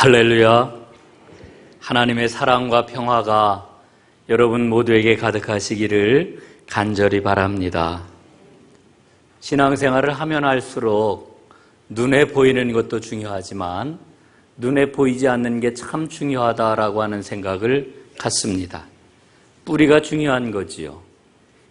할렐루야. 하나님의 사랑과 평화가 여러분 모두에게 가득하시기를 간절히 바랍니다. 신앙생활을 하면 할수록 눈에 보이는 것도 중요하지만 눈에 보이지 않는 게 참 중요하다라고 하는 생각을 갖습니다. 뿌리가 중요한 거지요.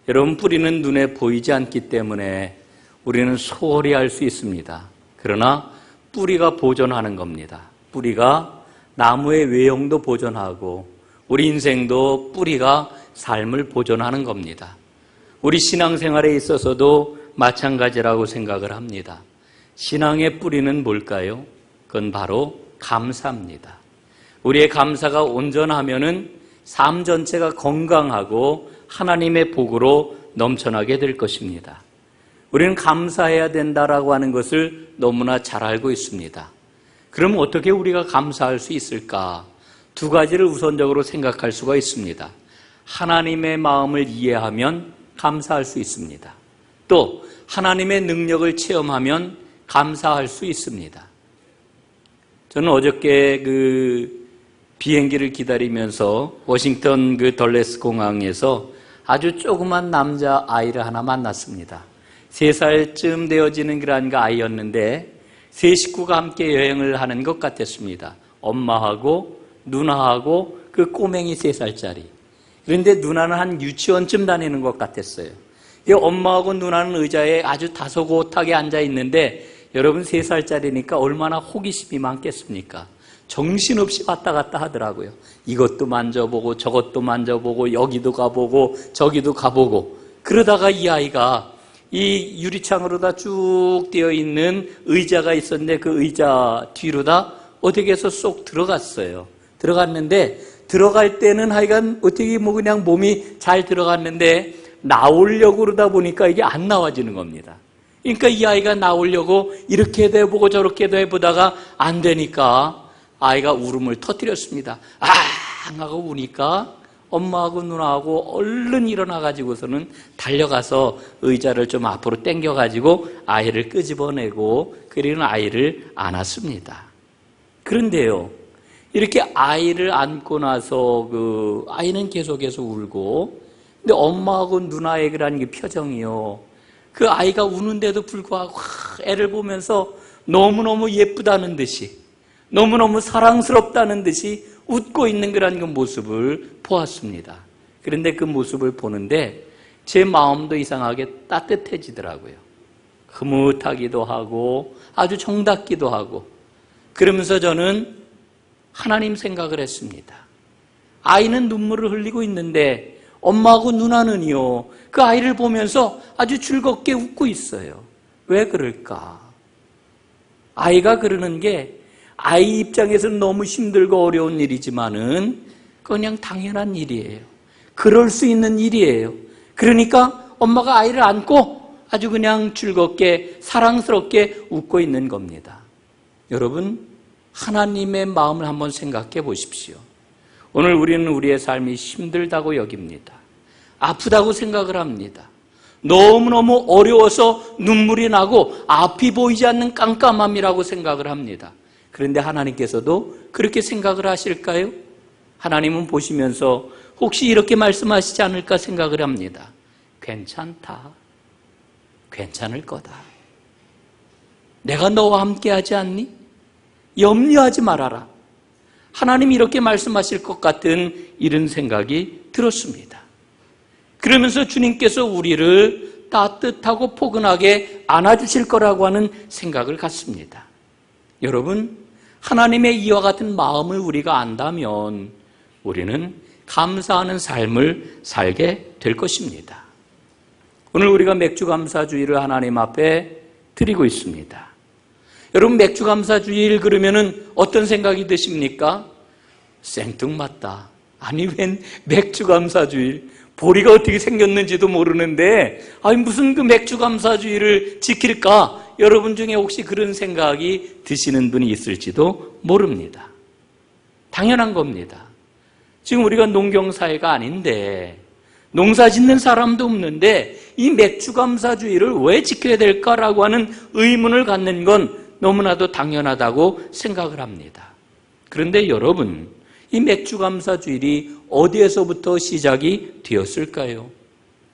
여러분, 뿌리는 눈에 보이지 않기 때문에 우리는 소홀히 할 수 있습니다. 그러나 뿌리가 보존하는 겁니다. 뿌리가 나무의 외형도 보존하고 우리 인생도 뿌리가 삶을 보존하는 겁니다. 우리 신앙생활에 있어서도 마찬가지라고 생각을 합니다. 신앙의 뿌리는 뭘까요? 그건 바로 감사입니다. 우리의 감사가 온전하면은 삶 전체가 건강하고 하나님의 복으로 넘쳐나게 될 것입니다. 우리는 감사해야 된다라고 하는 것을 너무나 잘 알고 있습니다. 그럼 어떻게 우리가 감사할 수 있을까? 두 가지를 우선적으로 생각할 수가 있습니다. 하나님의 마음을 이해하면 감사할 수 있습니다. 또 하나님의 능력을 체험하면 감사할 수 있습니다. 저는 어저께 비행기를 기다리면서 워싱턴 덜레스 공항에서 아주 조그만 남자 아이를 하나 만났습니다. 3살쯤 되어지는 그런 아이였는데 세 식구가 함께 여행을 하는 것 같았습니다. 엄마하고 누나하고 그 꼬맹이 3살짜리. 그런데 누나는 한 유치원쯤 다니는 것 같았어요. 엄마하고 누나는 의자에 아주 다소곳하게 앉아 있는데 여러분 3살짜리니까 얼마나 호기심이 많겠습니까? 정신없이 왔다 갔다 하더라고요. 이것도 만져보고 저것도 만져보고 여기도 가보고 저기도 가보고 그러다가 이 아이가 이 유리창으로 다 쭉 되어 있는 의자가 있었는데 그 의자 뒤로 다 어떻게 해서 쏙 들어갔어요. 들어갔는데 들어갈 때는 하여간 어떻게 그냥 몸이 잘 들어갔는데 나오려고 그러다 보니까 이게 안 나와지는 겁니다. 그러니까 이 아이가 나오려고 이렇게도 해보고 저렇게도 해보다가 안 되니까 아이가 울음을 터뜨렸습니다. 아! 하고 우니까 엄마하고 누나하고 얼른 일어나가지고서는 달려가서 의자를 좀 앞으로 당겨가지고 아이를 끄집어내고 그리는 아이를 안았습니다. 그런데요, 이렇게 아이를 안고 나서 아이는 계속해서 울고, 근데 엄마하고 누나의 그런 표정이요, 그 아이가 우는데도 불구하고 애를 보면서 너무너무 예쁘다는 듯이, 너무너무 사랑스럽다는 듯이 웃고 있는 그런 그 모습을 보았습니다. 그런데 그 모습을 보는데 제 마음도 이상하게 따뜻해지더라고요. 흐뭇하기도 하고 아주 정답기도 하고 그러면서 저는 하나님 생각을 했습니다. 아이는 눈물을 흘리고 있는데 엄마하고 누나는요, 그 아이를 보면서 아주 즐겁게 웃고 있어요. 왜 그럴까? 아이가 그러는 게 아이 입장에서는 너무 힘들고 어려운 일이지만은 그냥 당연한 일이에요. 그럴 수 있는 일이에요. 그러니까 엄마가 아이를 안고 아주 그냥 즐겁게 사랑스럽게 웃고 있는 겁니다. 여러분, 하나님의 마음을 한번 생각해 보십시오. 오늘 우리는 우리의 삶이 힘들다고 여깁니다. 아프다고 생각을 합니다. 너무너무 어려워서 눈물이 나고 앞이 보이지 않는 깜깜함이라고 생각을 합니다. 그런데 하나님께서도 그렇게 생각을 하실까요? 하나님은 보시면서 혹시 이렇게 말씀하시지 않을까 생각을 합니다. 괜찮다. 괜찮을 거다. 내가 너와 함께 하지 않니? 염려하지 말아라. 하나님이 이렇게 말씀하실 것 같은 이런 생각이 들었습니다. 그러면서 주님께서 우리를 따뜻하고 포근하게 안아주실 거라고 하는 생각을 갖습니다. 여러분, 하나님의 이와 같은 마음을 우리가 안다면 우리는 감사하는 삶을 살게 될 것입니다. 오늘 우리가 맥주감사주의를 하나님 앞에 드리고 있습니다. 여러분, 맥주감사주의를 그러면은 어떤 생각이 드십니까? 생뚱맞다. 아니, 웬 맥주감사주의? 보리가 어떻게 생겼는지도 모르는데 무슨 맥주감사주의를 지킬까? 여러분 중에 혹시 그런 생각이 드시는 분이 있을지도 모릅니다. 당연한 겁니다. 지금 우리가 농경사회가 아닌데 농사 짓는 사람도 없는데 이 맥주감사주의를 왜 지켜야 될까라고 하는 의문을 갖는 건 너무나도 당연하다고 생각을 합니다. 그런데 여러분, 이 맥주감사주일이 어디에서부터 시작이 되었을까요?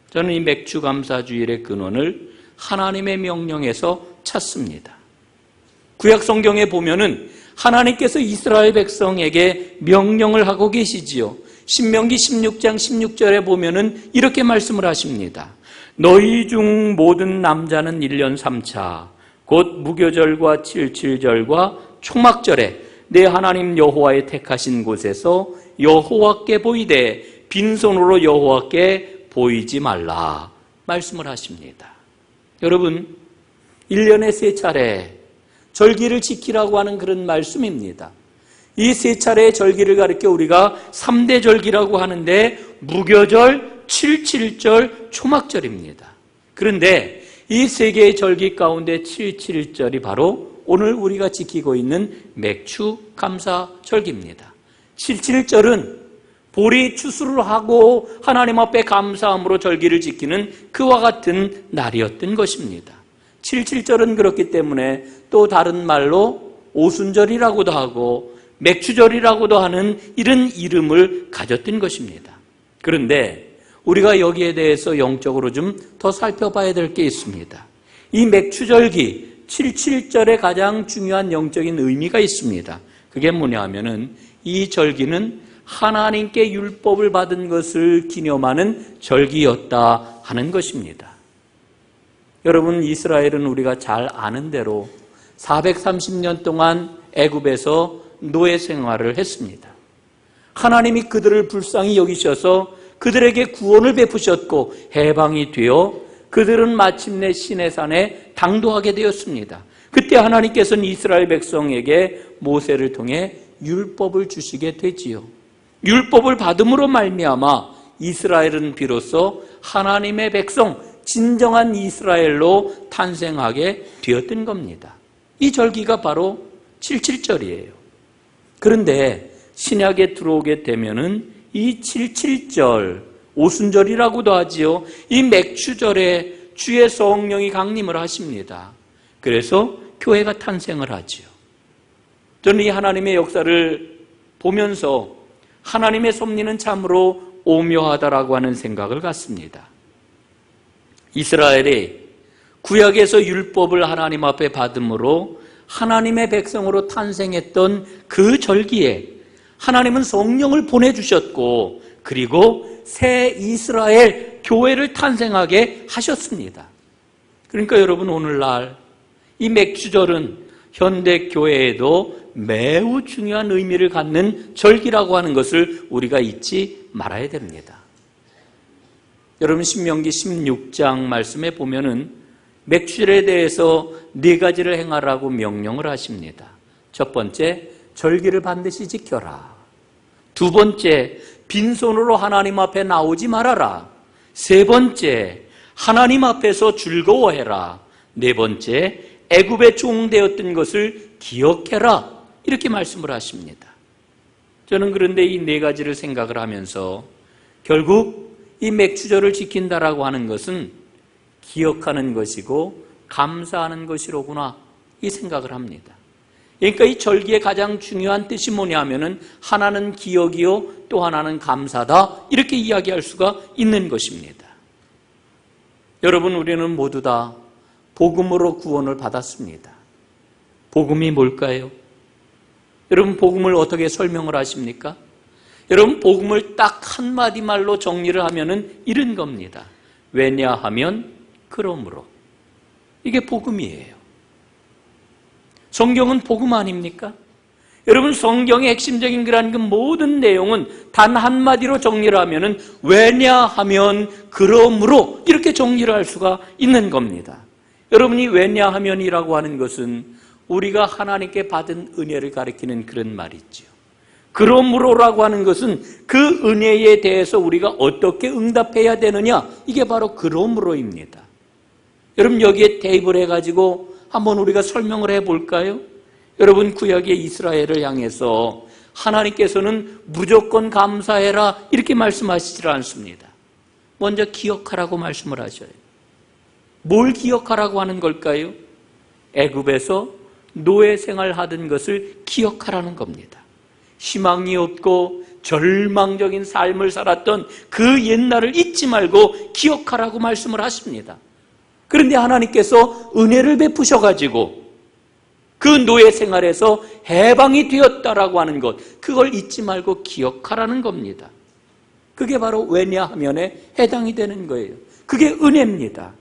저는 이 맥주감사주일의 근원을 하나님의 명령에서 찾습니다. 구약 성경에 보면은 하나님께서 이스라엘 백성에게 명령을 하고 계시지요. 신명기 16장 16절에 보면은 이렇게 말씀을 하십니다. 너희 중 모든 남자는 1년 3차 곧 무교절과 칠칠절과 초막절에 내 하나님 여호와의 택하신 곳에서 여호와께 보이되 빈손으로 여호와께 보이지 말라 말씀을 하십니다. 여러분, 1년에 3차례 절기를 지키라고 하는 그런 말씀입니다. 이 3차례의 절기를 가리켜 우리가 3대 절기라고 하는데 무교절, 칠칠절, 초막절입니다. 그런데 이 3개의 절기 가운데 칠칠절이 바로 오늘 우리가 지키고 있는 맥추감사절기입니다. 칠칠절은 보리 추수를 하고 하나님 앞에 감사함으로 절기를 지키는 그와 같은 날이었던 것입니다. 칠칠절은 그렇기 때문에 또 다른 말로 오순절이라고도 하고 맥추절이라고도 하는 이런 이름을 가졌던 것입니다. 그런데 우리가 여기에 대해서 영적으로 좀 더 살펴봐야 될 게 있습니다. 이 맥추절기 칠칠절에 가장 중요한 영적인 의미가 있습니다. 그게 뭐냐 하면은 이 절기는 하나님께 율법을 받은 것을 기념하는 절기였다 하는 것입니다. 여러분, 이스라엘은 우리가 잘 아는 대로 430년 동안 애굽에서 노예 생활을 했습니다. 하나님이 그들을 불쌍히 여기셔서 그들에게 구원을 베푸셨고 해방이 되어 그들은 마침내 시내산에 당도하게 되었습니다. 그때 하나님께서는 이스라엘 백성에게 모세를 통해 율법을 주시게 되지요. 율법을 받음으로 말미암아 이스라엘은 비로소 하나님의 백성, 진정한 이스라엘로 탄생하게 되었던 겁니다. 이 절기가 바로 칠칠절이에요. 그런데 신약에 들어오게 되면은 이 칠칠절, 오순절이라고도 하지요. 이 맥추절에 주의 성령이 강림을 하십니다. 그래서 교회가 탄생을 하지요. 저는 이 하나님의 역사를 보면서 하나님의 섭리는 참으로 오묘하다라고 하는 생각을 갖습니다. 이스라엘이 구약에서 율법을 하나님 앞에 받음으로 하나님의 백성으로 탄생했던 그 절기에 하나님은 성령을 보내주셨고 그리고 새 이스라엘 교회를 탄생하게 하셨습니다. 그러니까 여러분, 오늘날 이 맥주절은 현대 교회에도 매우 중요한 의미를 갖는 절기라고 하는 것을 우리가 잊지 말아야 됩니다. 여러분, 신명기 16장 말씀에 보면은 맥주절에 대해서 4가지를 행하라고 명령을 하십니다. 첫 번째, 절기를 반드시 지켜라. 두 번째, 빈손으로 하나님 앞에 나오지 말아라. 세 번째, 하나님 앞에서 즐거워해라. 네 번째, 애굽의 종 되었던 것을 기억해라. 이렇게 말씀을 하십니다. 저는 그런데 이 4가지를 생각을 하면서 결국 이 맥주절을 지킨다라고 하는 것은 기억하는 것이고 감사하는 것이로구나, 이 생각을 합니다. 그러니까 이 절기의 가장 중요한 뜻이 뭐냐 하면은 하나는 기억이요 또 하나는 감사다, 이렇게 이야기할 수가 있는 것입니다. 여러분, 우리는 모두 다 복음으로 구원을 받았습니다. 복음이 뭘까요? 여러분, 복음을 어떻게 설명을 하십니까? 여러분, 복음을 딱 한마디 말로 정리를 하면은 이런 겁니다. 왜냐하면 그러므로. 이게 복음이에요. 성경은 복음 아닙니까? 여러분, 성경의 핵심적인 그런 그 모든 내용은 단 한마디로 정리를 하면은 왜냐하면 그러므로, 이렇게 정리를 할 수가 있는 겁니다. 여러분이 왜냐하면이라고 하는 것은 우리가 하나님께 받은 은혜를 가리키는 그런 말이죠. 그러므로라고 하는 것은 그 은혜에 대해서 우리가 어떻게 응답해야 되느냐, 이게 바로 그러므로입니다. 여러분, 여기에 대입을 해가지고 한번 우리가 설명을 해볼까요? 여러분, 구약의 이스라엘을 향해서 하나님께서는 무조건 감사해라, 이렇게 말씀하시지 않습니다. 먼저 기억하라고 말씀을 하셔요. 뭘 기억하라고 하는 걸까요? 애굽에서 노예 생활하던 것을 기억하라는 겁니다. 희망이 없고 절망적인 삶을 살았던 그 옛날을 잊지 말고 기억하라고 말씀을 하십니다. 그런데 하나님께서 은혜를 베푸셔가지고 그 노예 생활에서 해방이 되었다라고 하는 것, 그걸 잊지 말고 기억하라는 겁니다. 그게 바로 왜냐하면에 해당이 되는 거예요. 그게 은혜입니다.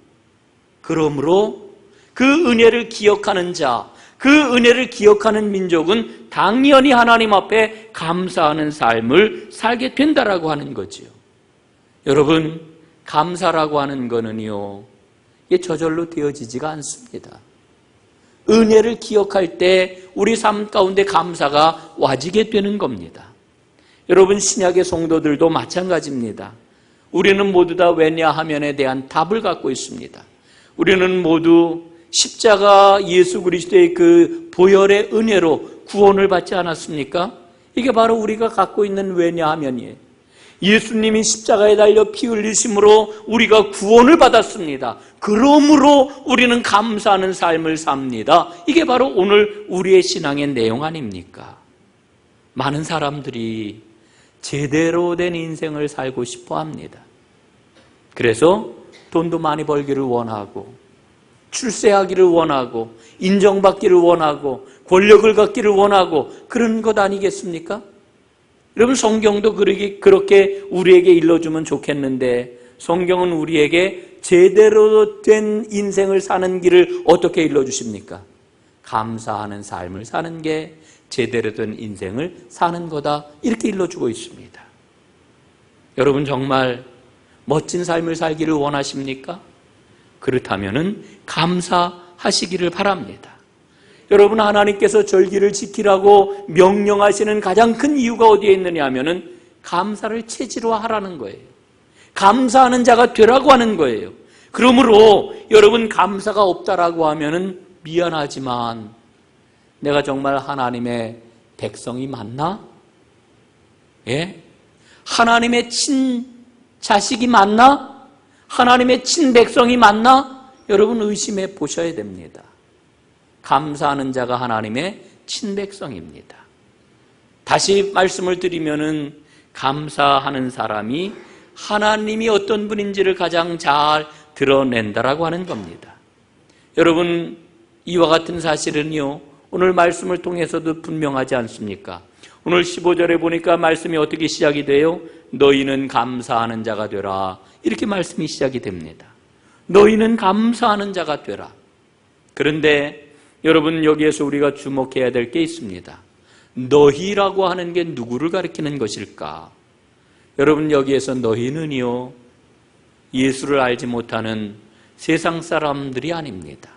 그러므로 그 은혜를 기억하는 자, 그 은혜를 기억하는 민족은 당연히 하나님 앞에 감사하는 삶을 살게 된다라고 하는 거지요. 여러분, 감사라고 하는 거는요, 이게 저절로 되어지지가 않습니다. 은혜를 기억할 때 우리 삶 가운데 감사가 와지게 되는 겁니다. 여러분, 신약의 성도들도 마찬가지입니다. 우리는 모두 다 왜냐하면에 대한 답을 갖고 있습니다. 우리는 모두 십자가 예수 그리스도의 그 보혈의 은혜로 구원을 받지 않았습니까? 이게 바로 우리가 갖고 있는 왜냐하면이에요. 예수님이 십자가에 달려 피 흘리심으로 우리가 구원을 받았습니다. 그러므로 우리는 감사하는 삶을 삽니다. 이게 바로 오늘 우리의 신앙의 내용 아닙니까? 많은 사람들이 제대로 된 인생을 살고 싶어 합니다. 그래서 돈도 많이 벌기를 원하고, 출세하기를 원하고, 인정받기를 원하고, 권력을 갖기를 원하고, 그런 것 아니겠습니까? 여러분, 성경도 그렇게 우리에게 일러주면 좋겠는데, 성경은 우리에게 제대로 된 인생을 사는 길을 어떻게 일러주십니까? 감사하는 삶을 사는 게 제대로 된 인생을 사는 거다, 이렇게 일러주고 있습니다. 여러분, 정말 멋진 삶을 살기를 원하십니까? 그렇다면 감사하시기를 바랍니다. 여러분, 하나님께서 절기를 지키라고 명령하시는 가장 큰 이유가 어디에 있느냐 하면은 감사를 체질화하라는 거예요. 감사하는 자가 되라고 하는 거예요. 그러므로 여러분, 감사가 없다라고 하면은 미안하지만 내가 정말 하나님의 백성이 맞나? 예? 하나님의 친자식이 맞나? 하나님의 친백성이 맞나? 여러분, 의심해 보셔야 됩니다. 감사하는 자가 하나님의 친백성입니다. 다시 말씀을 드리면은 감사하는 사람이 하나님이 어떤 분인지를 가장 잘 드러낸다라고 하는 겁니다. 여러분, 이와 같은 사실은요, 오늘 말씀을 통해서도 분명하지 않습니까? 오늘 15절에 보니까 말씀이 어떻게 시작이 돼요? 너희는 감사하는 자가 되라, 이렇게 말씀이 시작이 됩니다. 너희는 감사하는 자가 되라. 그런데 여러분, 여기에서 우리가 주목해야 될 게 있습니다. 너희라고 하는 게 누구를 가리키는 것일까? 여러분, 여기에서 너희는요, 예수를 알지 못하는 세상 사람들이 아닙니다.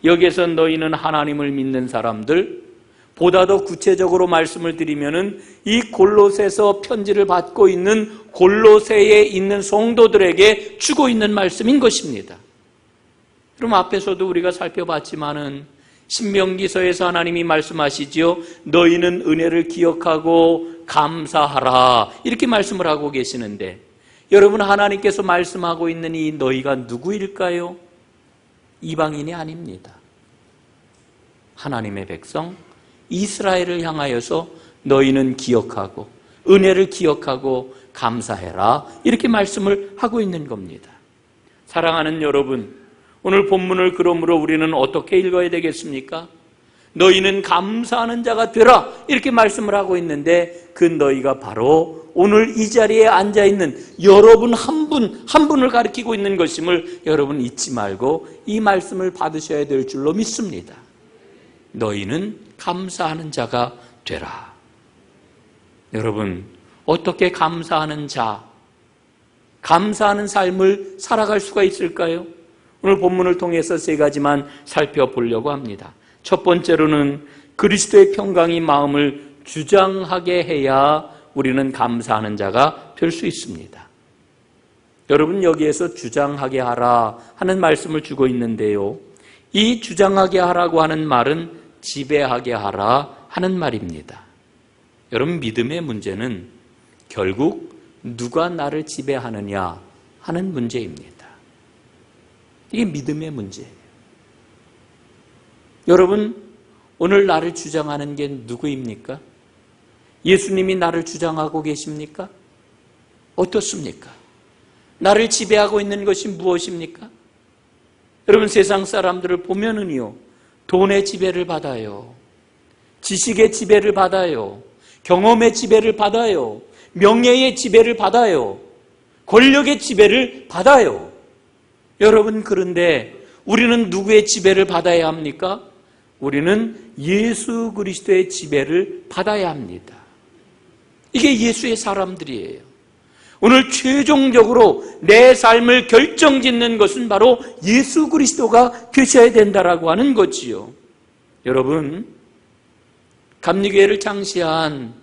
여기에서 너희는 하나님을 믿는 사람들, 보다 더 구체적으로 말씀을 드리면은 이 골로새서 편지를 받고 있는 골로새에 있는 성도들에게 주고 있는 말씀인 것입니다. 그럼 앞에서도 우리가 살펴봤지만은 신명기서에서 하나님이 말씀하시지요. 너희는 은혜를 기억하고 감사하라, 이렇게 말씀을 하고 계시는데, 여러분, 하나님께서 말씀하고 있는 이 너희가 누구일까요? 이방인이 아닙니다. 하나님의 백성 이스라엘을 향하여서 너희는 기억하고 은혜를 기억하고 감사해라, 이렇게 말씀을 하고 있는 겁니다. 사랑하는 여러분, 오늘 본문을 그러므로 우리는 어떻게 읽어야 되겠습니까? 너희는 감사하는 자가 되라, 이렇게 말씀을 하고 있는데, 그 너희가 바로 오늘 이 자리에 앉아있는 여러분 한 분 한 분을 가리키고 있는 것임을 여러분 잊지 말고 이 말씀을 받으셔야 될 줄로 믿습니다. 너희는 감사하는 자가 되라. 여러분, 어떻게 감사하는 자, 감사하는 삶을 살아갈 수가 있을까요? 오늘 본문을 통해서 세 가지만 살펴보려고 합니다. 첫 번째로는 그리스도의 평강이 마음을 주장하게 해야 우리는 감사하는 자가 될 수 있습니다. 여러분, 여기에서 주장하게 하라 하는 말씀을 주고 있는데요, 이 주장하게 하라고 하는 말은 지배하게 하라 하는 말입니다. 여러분, 믿음의 문제는 결국 누가 나를 지배하느냐 하는 문제입니다. 이게 믿음의 문제예요. 여러분, 오늘 나를 주장하는 게 누구입니까? 예수님이 나를 주장하고 계십니까? 어떻습니까? 나를 지배하고 있는 것이 무엇입니까? 여러분, 세상 사람들을 보면은요, 돈의 지배를 받아요. 지식의 지배를 받아요. 경험의 지배를 받아요. 명예의 지배를 받아요. 권력의 지배를 받아요. 여러분, 그런데 우리는 누구의 지배를 받아야 합니까? 우리는 예수 그리스도의 지배를 받아야 합니다. 이게 예수의 사람들이에요. 오늘 최종적으로 내 삶을 결정짓는 것은 바로 예수 그리스도가 되셔야 된다라고 하는 거지요. 여러분, 감리교회를 창시한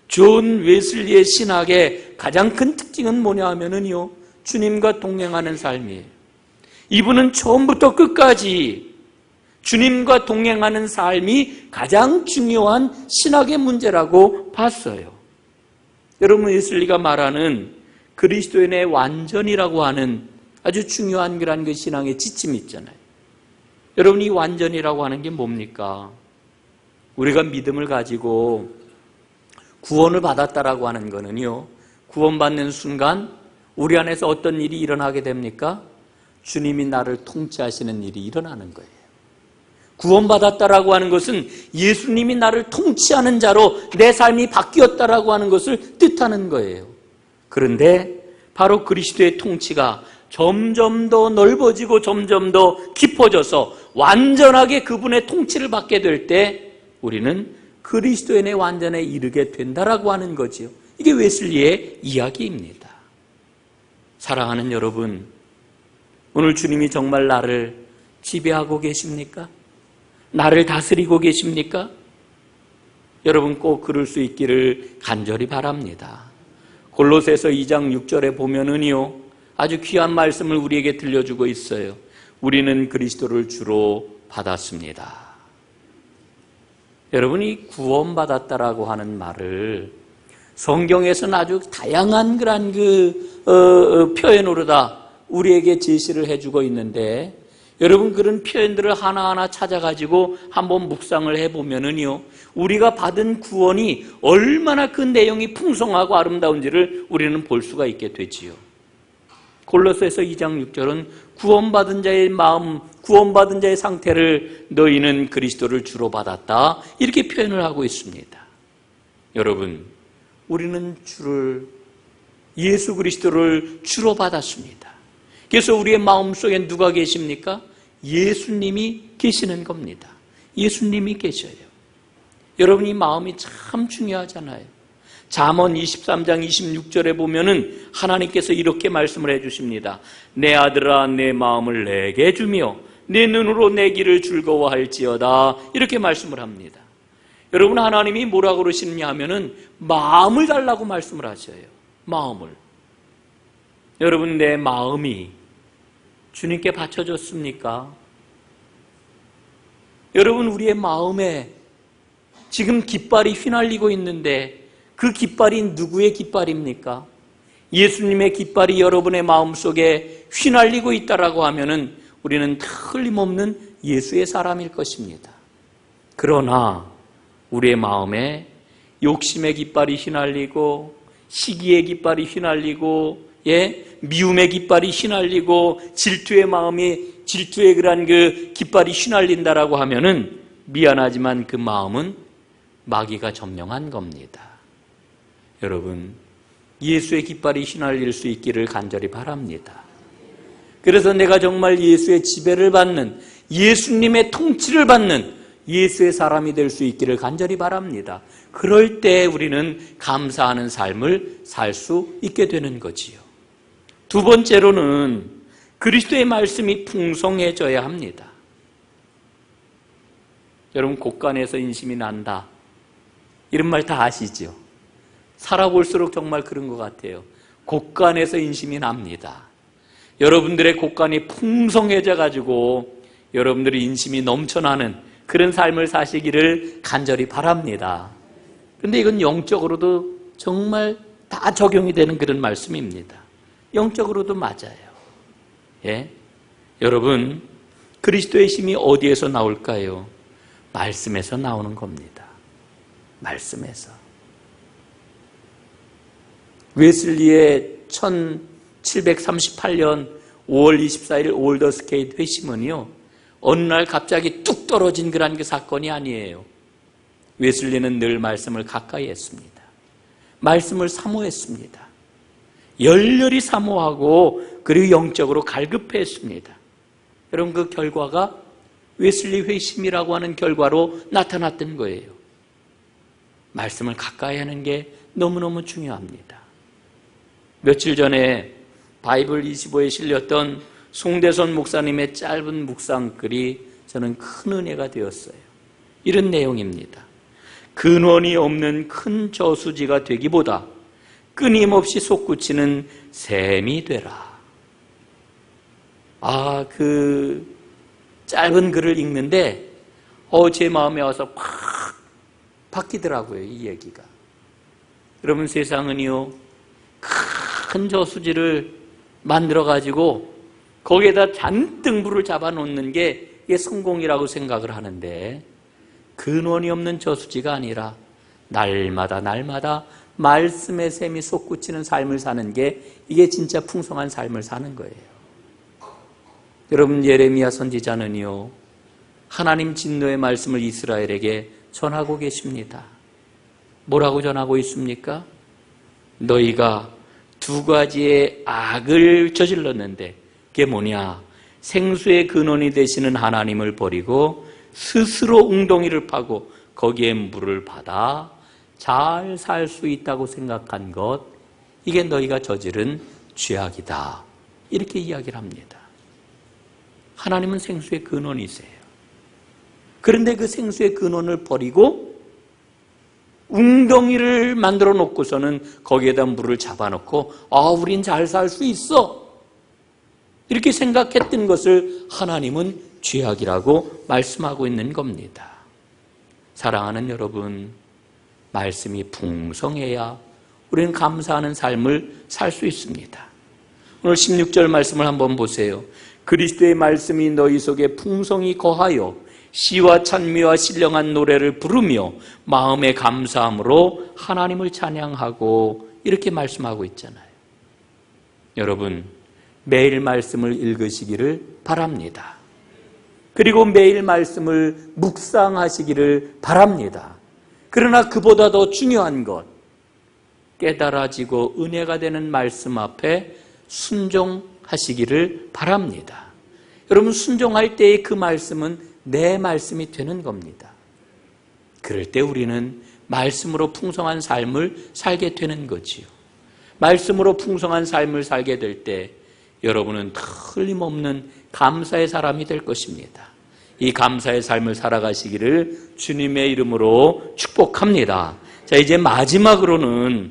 존 웨슬리의 신학의 가장 큰 특징은 뭐냐 하면은요, 주님과 동행하는 삶이에요. 이분은 처음부터 끝까지 주님과 동행하는 삶이 가장 중요한 신학의 문제라고 봤어요. 여러분, 웨슬리가 말하는 그리스도인의 완전이라고 하는 아주 중요한 그런 그 신앙의 지침이 있잖아요. 여러분, 이 완전이라고 하는 게 뭡니까? 우리가 믿음을 가지고 구원을 받았다라고 하는 거는요, 구원받는 순간 우리 안에서 어떤 일이 일어나게 됩니까? 주님이 나를 통치하시는 일이 일어나는 거예요. 구원받았다라고 하는 것은 예수님이 나를 통치하는 자로 내 삶이 바뀌었다라고 하는 것을 뜻하는 거예요. 그런데 바로 그리스도의 통치가 점점 더 넓어지고 점점 더 깊어져서 완전하게 그분의 통치를 받게 될 때 우리는 그리스도인의 완전에 이르게 된다라고 하는 거지요. 이게 웨슬리의 이야기입니다. 사랑하는 여러분, 오늘 주님이 정말 나를 지배하고 계십니까? 나를 다스리고 계십니까? 여러분, 꼭 그럴 수 있기를 간절히 바랍니다. 골로새서 2장 6절에 보면은요, 아주 귀한 말씀을 우리에게 들려주고 있어요. 우리는 그리스도를 주로 받았습니다. 여러분이 구원받았다라고 하는 말을 성경에서는 아주 다양한 그런 표현으로 다 우리에게 제시를 해주고 있는데, 여러분, 그런 표현들을 하나하나 찾아가지고 한번 묵상을 해보면은요, 우리가 받은 구원이 얼마나 그 내용이 풍성하고 아름다운지를 우리는 볼 수가 있게 되지요. 골로새서 2장 6절은 구원받은 자의 마음, 구원받은 자의 상태를 너희는 그리스도를 주로 받았다, 이렇게 표현을 하고 있습니다. 여러분, 우리는 예수 그리스도를 주로 받았습니다. 그래서 우리의 마음속에 누가 계십니까? 예수님이 계시는 겁니다. 예수님이 계셔요. 여러분, 이 마음이 참 중요하잖아요. 잠언 23장 26절에 보면은 하나님께서 이렇게 말씀을 해주십니다. 내 아들아, 내 마음을 내게 주며 내 눈으로 내 길을 즐거워할지어다, 이렇게 말씀을 합니다. 여러분, 하나님이 뭐라고 그러시느냐 하면은 마음을 달라고 말씀을 하셔요. 마음을. 여러분, 내 마음이 주님께 바쳐졌습니까? 여러분, 우리의 마음에 지금 깃발이 휘날리고 있는데 그 깃발이 누구의 깃발입니까? 예수님의 깃발이 여러분의 마음속에 휘날리고 있다라고 하면은 우리는 틀림없는 예수의 사람일 것입니다. 그러나 우리의 마음에 욕심의 깃발이 휘날리고 시기의 깃발이 휘날리고 미움의 깃발이 휘날리고 질투의 그런 그 깃발이 휘날린다라고 하면은 미안하지만 그 마음은 마귀가 점령한 겁니다. 여러분, 예수의 깃발이 휘날릴 수 있기를 간절히 바랍니다. 그래서 내가 정말 예수의 지배를 받는, 예수님의 통치를 받는 예수의 사람이 될 수 있기를 간절히 바랍니다. 그럴 때 우리는 감사하는 삶을 살 수 있게 되는 거지요. 두 번째로는 그리스도의 말씀이 풍성해져야 합니다. 여러분, 곳간에서 인심이 난다, 이런 말 다 아시죠? 살아볼수록 정말 그런 것 같아요. 곳간에서 인심이 납니다. 여러분들의 곳간이 풍성해져 가지고 여러분들의 인심이 넘쳐나는 그런 삶을 사시기를 간절히 바랍니다. 그런데 이건 영적으로도 정말 다 적용이 되는 그런 말씀입니다. 영적으로도 맞아요. 여러분, 그리스도의 힘이 어디에서 나올까요? 말씀에서 나오는 겁니다. 말씀에서. 웨슬리의 1738년 5월 24일 올더스게이트 회심은요, 어느 날 갑자기 뚝 떨어진 그런 그 사건이 아니에요. 웨슬리는 늘 말씀을 가까이 했습니다. 말씀을 사모했습니다. 열렬히 사모하고 그리고 영적으로 갈급했습니다. 여러분, 그 결과가 웨슬리 회심이라고 하는 결과로 나타났던 거예요. 말씀을 가까이 하는 게 너무너무 중요합니다. 며칠 전에 바이블 25에 실렸던 송대선 목사님의 짧은 묵상글이 저는 큰 은혜가 되었어요. 이런 내용입니다. 근원이 없는 큰 저수지가 되기보다 끊임없이 솟구치는 샘이 되라. 그 짧은 글을 읽는데 제 마음에 와서 팍 바뀌더라고요, 이 얘기가. 여러분, 세상은요, 큰 저수지를 만들어가지고 거기에다 잔뜩 물을 잡아놓는 게 이게 성공이라고 생각을 하는데, 근원이 없는 저수지가 아니라 날마다 말씀의 샘이 솟구치는 삶을 사는 게 이게 진짜 풍성한 삶을 사는 거예요. 여러분, 예레미야 선지자는요, 하나님 진노의 말씀을 이스라엘에게 전하고 계십니다. 뭐라고 전하고 있습니까? 너희가 두 가지의 악을 저질렀는데, 그게 뭐냐? 생수의 근원이 되시는 하나님을 버리고 스스로 웅덩이를 파고 거기에 물을 받아 잘 살 수 있다고 생각한 것, 이게 너희가 저지른 죄악이다. 이렇게 이야기를 합니다. 하나님은 생수의 근원이세요. 그런데 그 생수의 근원을 버리고 웅덩이를 만들어 놓고서는 거기에다 물을 잡아놓고 우린 잘 살 수 있어, 이렇게 생각했던 것을 하나님은 죄악이라고 말씀하고 있는 겁니다. 사랑하는 여러분, 말씀이 풍성해야 우리는 감사하는 삶을 살 수 있습니다. 오늘 16절 말씀을 한번 보세요. 그리스도의 말씀이 너희 속에 풍성히 거하여 시와 찬미와 신령한 노래를 부르며 마음의 감사함으로 하나님을 찬양하고, 이렇게 말씀하고 있잖아요. 여러분, 매일 말씀을 읽으시기를 바랍니다. 그리고 매일 말씀을 묵상하시기를 바랍니다. 그러나 그보다 더 중요한 것, 깨달아지고 은혜가 되는 말씀 앞에 순종하시기를 바랍니다. 여러분, 순종할 때의 그 말씀은 내 말씀이 되는 겁니다. 그럴 때 우리는 말씀으로 풍성한 삶을 살게 되는 거지요. 말씀으로 풍성한 삶을 살게 될 때 여러분은 틀림없는 감사의 사람이 될 것입니다. 이 감사의 삶을 살아가시기를 주님의 이름으로 축복합니다. 자, 이제 마지막으로는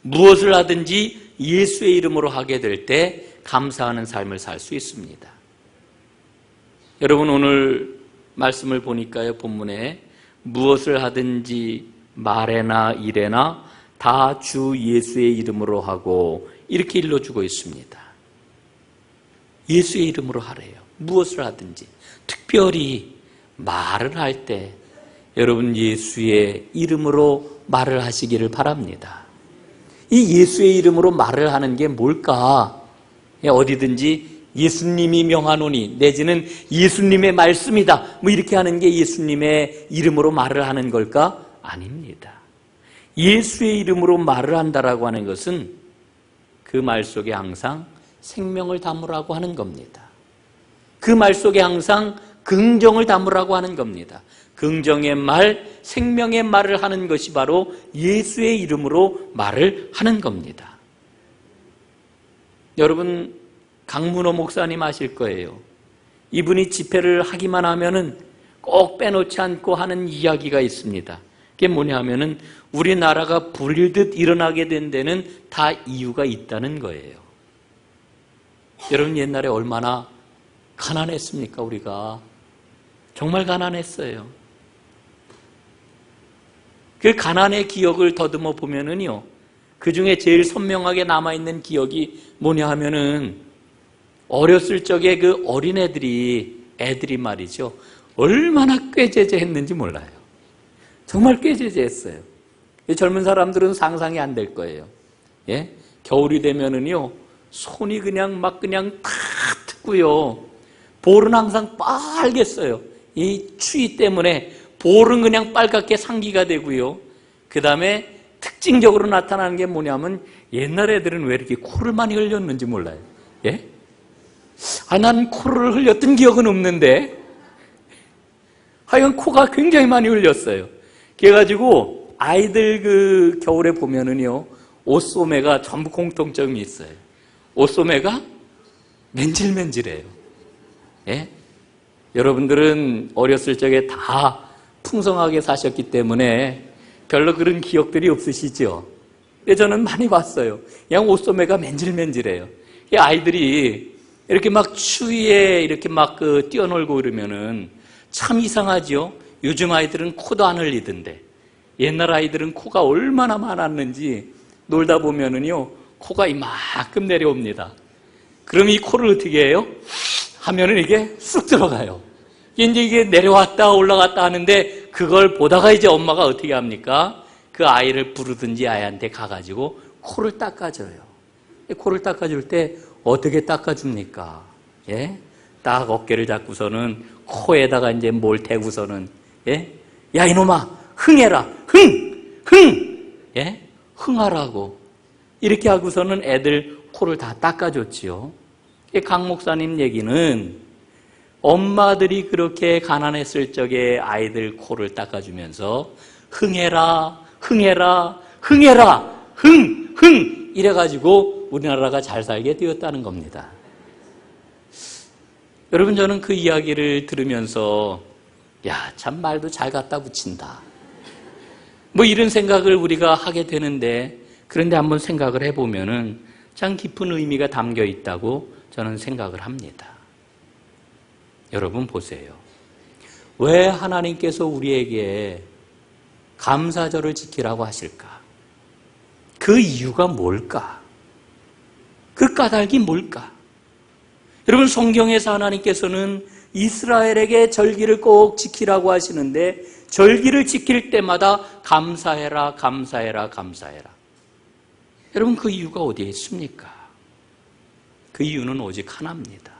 무엇을 하든지 예수의 이름으로 하게 될 때 감사하는 삶을 살 수 있습니다. 여러분, 오늘 말씀을 보니까요, 본문에 무엇을 하든지 말에나 일에나 다 주 예수의 이름으로 하고, 이렇게 일러주고 있습니다. 예수의 이름으로 하래요. 무엇을 하든지. 특별히 말을 할 때 여러분, 예수의 이름으로 말을 하시기를 바랍니다. 이 예수의 이름으로 말을 하는 게 뭘까? 어디든지 예수님이 명하노니, 내지는 예수님의 말씀이다, 이렇게 하는 게 예수님의 이름으로 말을 하는 걸까? 아닙니다. 예수의 이름으로 말을 한다라고 하는 것은 그 말 속에 항상 생명을 담으라고 하는 겁니다. 그 말 속에 항상 긍정을 담으라고 하는 겁니다. 긍정의 말, 생명의 말을 하는 것이 바로 예수의 이름으로 말을 하는 겁니다. 여러분, 강문호 목사님 아실 거예요. 이분이 집회를 하기만 하면은 꼭 빼놓지 않고 하는 이야기가 있습니다. 그게 뭐냐 하면은 우리나라가 불일듯 일어나게 된 데는 다 이유가 있다는 거예요. 여러분, 옛날에 얼마나 가난했습니까? 우리가 정말 가난했어요. 그 가난의 기억을 더듬어 보면은요, 그 중에 제일 선명하게 남아있는 기억이 뭐냐 하면은 어렸을 적에 그 애들이 말이죠, 얼마나 꾀제제했는지 몰라요. 정말 꾀제제했어요. 젊은 사람들은 상상이 안 될 거예요. 예? 겨울이 되면은요, 손이 그냥 다 트고요. 볼은 항상 빨겠어요. 이 추위 때문에 볼은 그냥 빨갛게 상기가 되고요. 그 다음에 특징적으로 나타나는 게 뭐냐면 옛날 애들은 왜 이렇게 코를 많이 흘렸는지 몰라요. 예? 난 코를 흘렸던 기억은 없는데 하여간 코가 굉장히 많이 흘렸어요. 그래가지고 아이들 그 겨울에 보면은요, 옷소매가 전부 공통점이 있어요. 옷소매가 맨질맨질해요. 예? 여러분들은 어렸을 적에 다 풍성하게 사셨기 때문에 별로 그런 기억들이 없으시죠? 근데 저는 많이 봤어요. 그냥 옷소매가 맨질맨질해요. 아이들이 이렇게 막 추위에 이렇게 막 뛰어놀고 이러면은 참 이상하죠? 요즘 아이들은 코도 안 흘리던데 옛날 아이들은 코가 얼마나 많았는지 놀다 보면은요, 코가 이만큼 내려옵니다. 그럼 이 코를 어떻게 해요? 하면은 이게 쑥 들어가요. 이제 이게 내려왔다 올라갔다 하는데 그걸 보다가 이제 엄마가 어떻게 합니까? 그 아이를 부르든지 아이한테 가가지고 코를 닦아줘요. 코를 닦아줄 때 어떻게 닦아줍니까? 예? 딱 어깨를 잡고서는 코에다가 이제 뭘 대고서는, 예? 야, 이놈아, 흥해라. 흥! 예? 흥하라고. 이렇게 하고서는 애들 코를 다 닦아줬지요. 강 목사님 얘기는 엄마들이 그렇게 가난했을 적에 아이들 코를 닦아주면서 흥해라, 흥해라, 흥해라, 흥! 이래가지고 우리나라가 잘 살게 되었다는 겁니다. 여러분, 저는 그 이야기를 들으면서 야, 참 말도 잘 갖다 붙인다. 뭐 이런 생각을 우리가 하게 되는데, 그런데 한번 생각을 해보면은 참 깊은 의미가 담겨 있다고 저는 생각을 합니다. 여러분 보세요. 왜 하나님께서 우리에게 감사절을 지키라고 하실까? 그 이유가 뭘까? 그 까닭이 뭘까? 여러분, 성경에서 하나님께서는 이스라엘에게 절기를 꼭 지키라고 하시는데 절기를 지킬 때마다 감사해라, 감사해라, 감사해라. 여러분, 그 이유가 어디에 있습니까? 그 이유는 오직 하나입니다.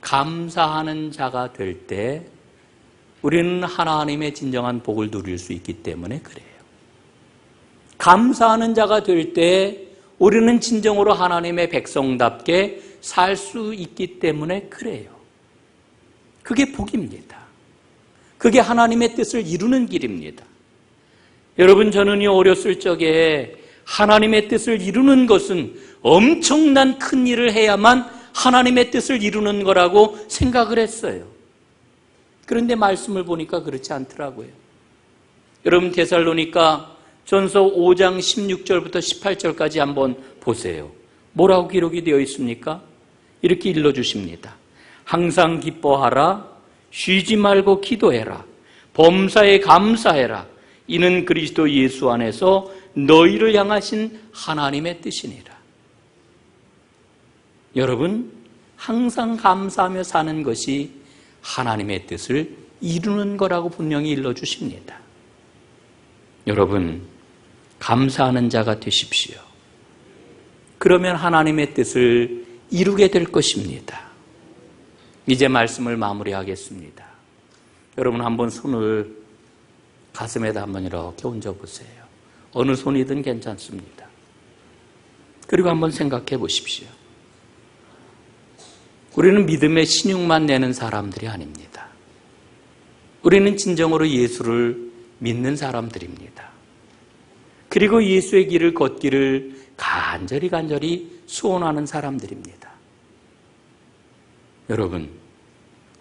감사하는 자가 될 때 우리는 하나님의 진정한 복을 누릴 수 있기 때문에 그래요. 감사하는 자가 될 때 우리는 진정으로 하나님의 백성답게 살 수 있기 때문에 그래요. 그게 복입니다. 그게 하나님의 뜻을 이루는 길입니다. 여러분, 저는 어렸을 적에 하나님의 뜻을 이루는 것은 엄청난 큰 일을 해야만 하나님의 뜻을 이루는 거라고 생각을 했어요. 그런데 말씀을 보니까 그렇지 않더라고요. 여러분, 데살로니가 전서 5장 16절부터 18절까지 한번 보세요. 뭐라고 기록이 되어 있습니까? 이렇게 일러주십니다. 항상 기뻐하라, 쉬지 말고 기도해라, 범사에 감사해라. 이는 그리스도 예수 안에서 너희를 향하신 하나님의 뜻이니라. 여러분, 항상 감사하며 사는 것이 하나님의 뜻을 이루는 거라고 분명히 일러주십니다. 여러분, 감사하는 자가 되십시오. 그러면 하나님의 뜻을 이루게 될 것입니다. 이제 말씀을 마무리하겠습니다. 여러분, 한번 손을 가슴에다 한번 이렇게 얹어보세요. 어느 손이든 괜찮습니다. 그리고 한번 생각해 보십시오. 우리는 믿음의 신용만 내는 사람들이 아닙니다. 우리는 진정으로 예수를 믿는 사람들입니다. 그리고 예수의 길을 걷기를 간절히 소원하는 사람들입니다. 여러분,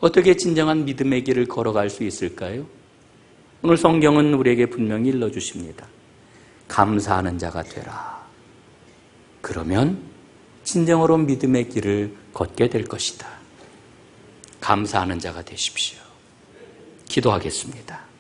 어떻게 진정한 믿음의 길을 걸어갈 수 있을까요? 오늘 성경은 우리에게 분명히 일러주십니다. 감사하는 자가 되라. 그러면 진정으로 믿음의 길을 걷게 될 것이다. 감사하는 자가 되십시오. 기도하겠습니다.